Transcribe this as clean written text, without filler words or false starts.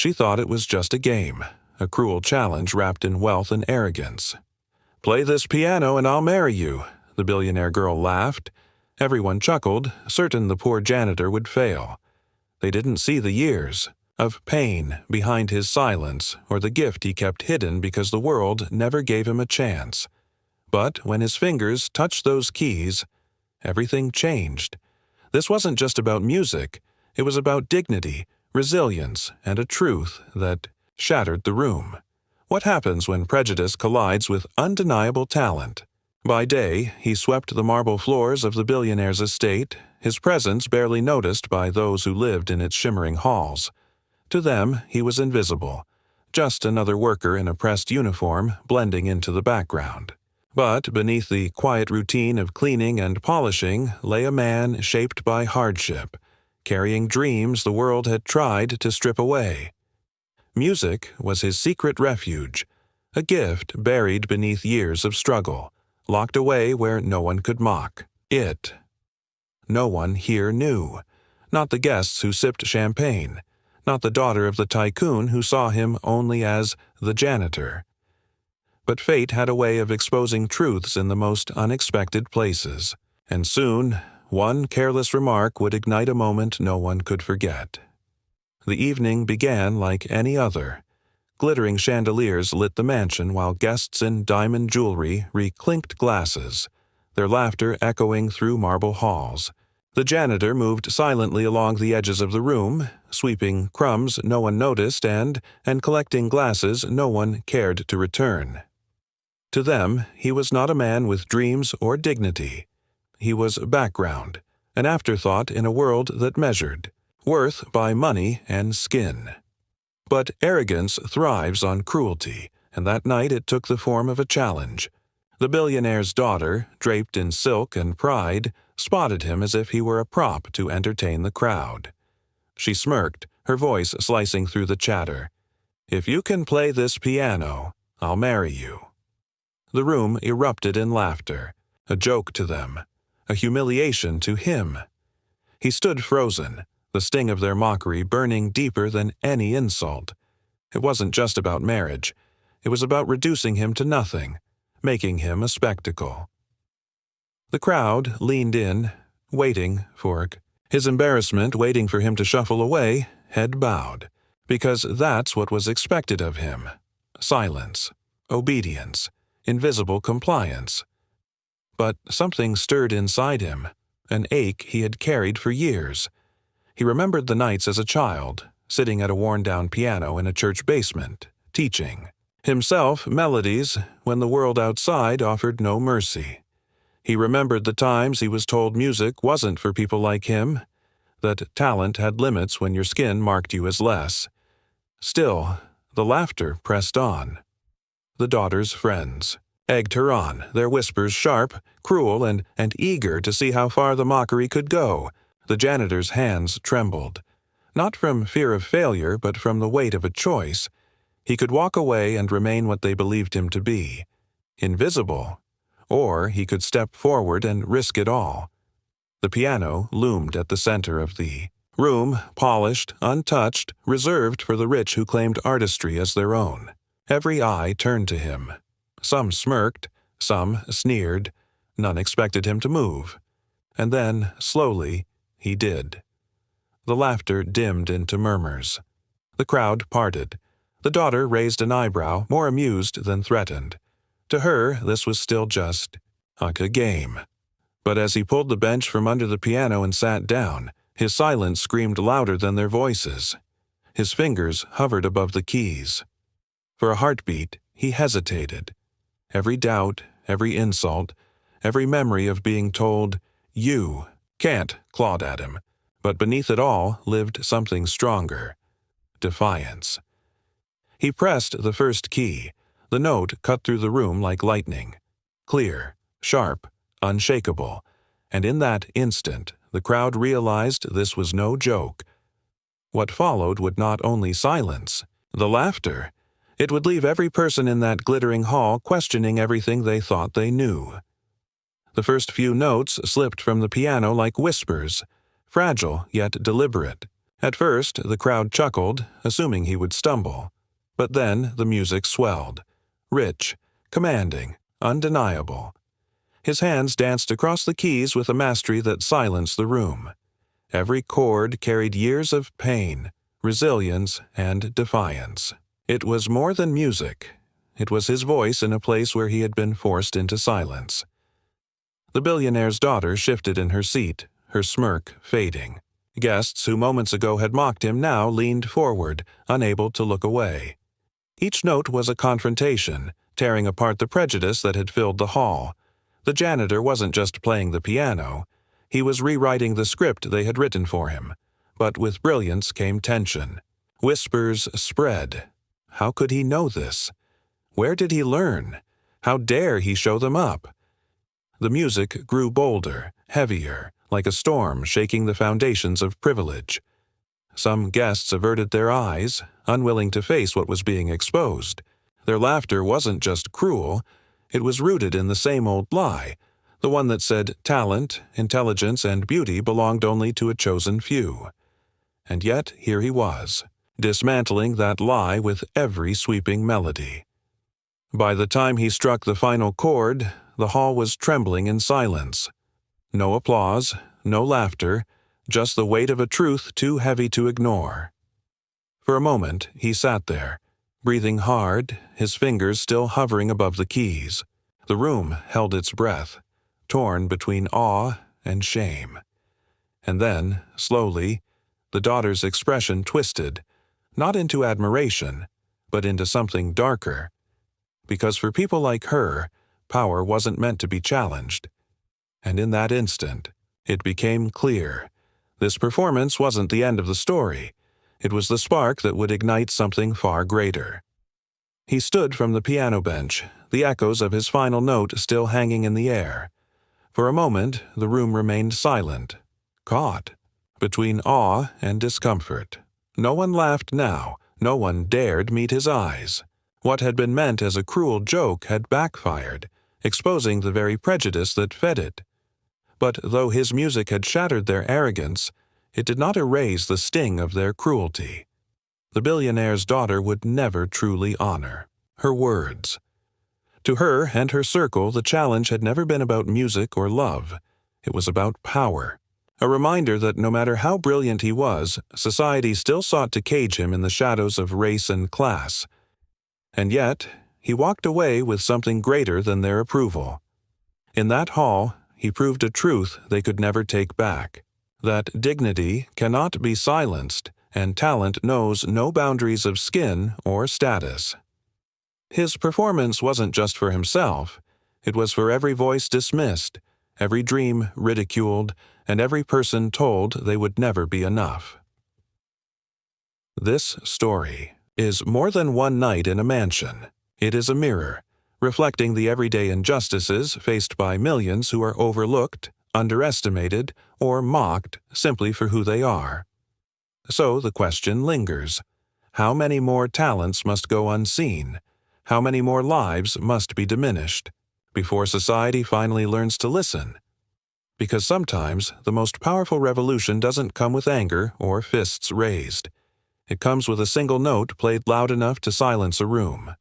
She thought it was just a game, a cruel challenge wrapped in wealth and arrogance. "Play this piano and I'll marry you," the billionaire girl laughed. Everyone chuckled, certain the poor janitor would fail. They didn't see the years of pain behind his silence or the gift he kept hidden because the world never gave him a chance. But when his fingers touched those keys, everything changed. This wasn't just about music. It was about dignity, resilience, and a truth that shattered the room. What happens when prejudice collides with undeniable talent? By day, he swept the marble floors of the billionaire's estate, his presence barely noticed by those who lived in its shimmering halls. To them, he was invisible, just another worker in a pressed uniform blending into the background. But beneath the quiet routine of cleaning and polishing lay a man shaped by hardship, carrying dreams the world had tried to strip away. Music was his secret refuge, a gift buried beneath years of struggle, locked away where no one could mock it. No one here knew, not the guests who sipped champagne, not the daughter of the tycoon who saw him only as the janitor. But fate had a way of exposing truths in the most unexpected places, and soon one careless remark would ignite a moment no one could forget. The evening began like any other. Glittering chandeliers lit the mansion while guests in diamond jewelry reclinked glasses, their laughter echoing through marble halls. The janitor moved silently along the edges of the room, sweeping crumbs no one noticed and collecting glasses no one cared to return. To them, he was not a man with dreams or dignity. He was background, an afterthought in a world that measured worth by money and skin. But arrogance thrives on cruelty, and that night it took the form of a challenge. The billionaire's daughter, draped in silk and pride, spotted him as if he were a prop to entertain the crowd. She smirked, her voice slicing through the chatter. "If you can play this piano, I'll marry you." The room erupted in laughter, a joke to them, a humiliation to him. He stood frozen, the sting of their mockery burning deeper than any insult. It wasn't just about marriage. It was about reducing him to nothing, making him a spectacle. The crowd leaned in, waiting for his embarrassment, waiting for him to shuffle away, head bowed, because that's what was expected of him. Silence, obedience, invisible compliance. But something stirred inside him, an ache he had carried for years. He remembered the nights as a child, sitting at a worn-down piano in a church basement, teaching himself melodies when the world outside offered no mercy. He remembered the times he was told music wasn't for people like him, that talent had limits when your skin marked you as less. Still, the laughter pressed on. The daughter's friends egged her on, their whispers sharp, cruel, and eager to see how far the mockery could go. The janitor's hands trembled, not from fear of failure, but from the weight of a choice. He could walk away and remain what they believed him to be, invisible, or he could step forward and risk it all. The piano loomed at the center of the room, polished, untouched, reserved for the rich who claimed artistry as their own. Every eye turned to him. Some smirked, some sneered. None expected him to move. And then, slowly, he did. The laughter dimmed into murmurs. The crowd parted. The daughter raised an eyebrow, more amused than threatened. To her, this was still just like a game. But as he pulled the bench from under the piano and sat down, his silence screamed louder than their voices. His fingers hovered above the keys. For a heartbeat, he hesitated. Every doubt, every insult, every memory of being told, "You can't," clawed at him. But beneath it all lived something stronger: defiance. He pressed the first key. The note cut through the room like lightning. Clear, sharp, unshakable. And in that instant, the crowd realized this was no joke. What followed would not only silence the laughter, it would leave every person in that glittering hall questioning everything they thought they knew. The first few notes slipped from the piano like whispers, fragile yet deliberate, At first, the crowd chuckled, assuming he would stumble. But then the music swelled. Rich, commanding, undeniable. His hands danced across the keys with a mastery that silenced the room. Every chord carried years of pain, resilience, and defiance. It was more than music. It was his voice in a place where he had been forced into silence. The billionaire's daughter shifted in her seat, her smirk fading. Guests who moments ago had mocked him now leaned forward, unable to look away. Each note was a confrontation, tearing apart the prejudice that had filled the hall. The janitor wasn't just playing the piano. He was rewriting the script they had written for him. But with brilliance came tension. Whispers spread. How could he know this? Where did he learn? How dare he show them up? The music grew bolder, heavier, like a storm shaking the foundations of privilege. Some guests averted their eyes, unwilling to face what was being exposed. Their laughter wasn't just cruel, it was rooted in the same old lie, the one that said talent, intelligence, and beauty belonged only to a chosen few. And yet here he was, dismantling that lie with every sweeping melody. By the time he struck the final chord, the hall was trembling in silence. No applause, no laughter, just the weight of a truth too heavy to ignore. For a moment, he sat there, breathing hard, his fingers still hovering above the keys. The room held its breath, torn between awe and shame. And then, slowly, the daughter's expression twisted, not into admiration, but into something darker. Because for people like her, power wasn't meant to be challenged. And in that instant, it became clear. This performance wasn't the end of the story. It was the spark that would ignite something far greater. He stood from the piano bench, the echoes of his final note still hanging in the air. For a moment, the room remained silent, caught between awe and discomfort. No one laughed now, no one dared meet his eyes. What had been meant as a cruel joke had backfired, exposing the very prejudice that fed it. But though his music had shattered their arrogance, it did not erase the sting of their cruelty. The billionaire's daughter would never truly honor her words. To her and her circle, the challenge had never been about music or love. It was about power. A reminder that no matter how brilliant he was, society still sought to cage him in the shadows of race and class. And yet, he walked away with something greater than their approval. In that hall, he proved a truth they could never take back, that dignity cannot be silenced, and talent knows no boundaries of skin or status. His performance wasn't just for himself, it was for every voice dismissed, every dream ridiculed, and every person told they would never be enough. This story is more than one night in a mansion. It is a mirror, reflecting the everyday injustices faced by millions who are overlooked, underestimated, or mocked simply for who they are. So the question lingers: how many more talents must go unseen? How many more lives must be diminished before society finally learns to listen? Because sometimes the most powerful revolution doesn't come with anger or fists raised. It comes with a single note played loud enough to silence a room.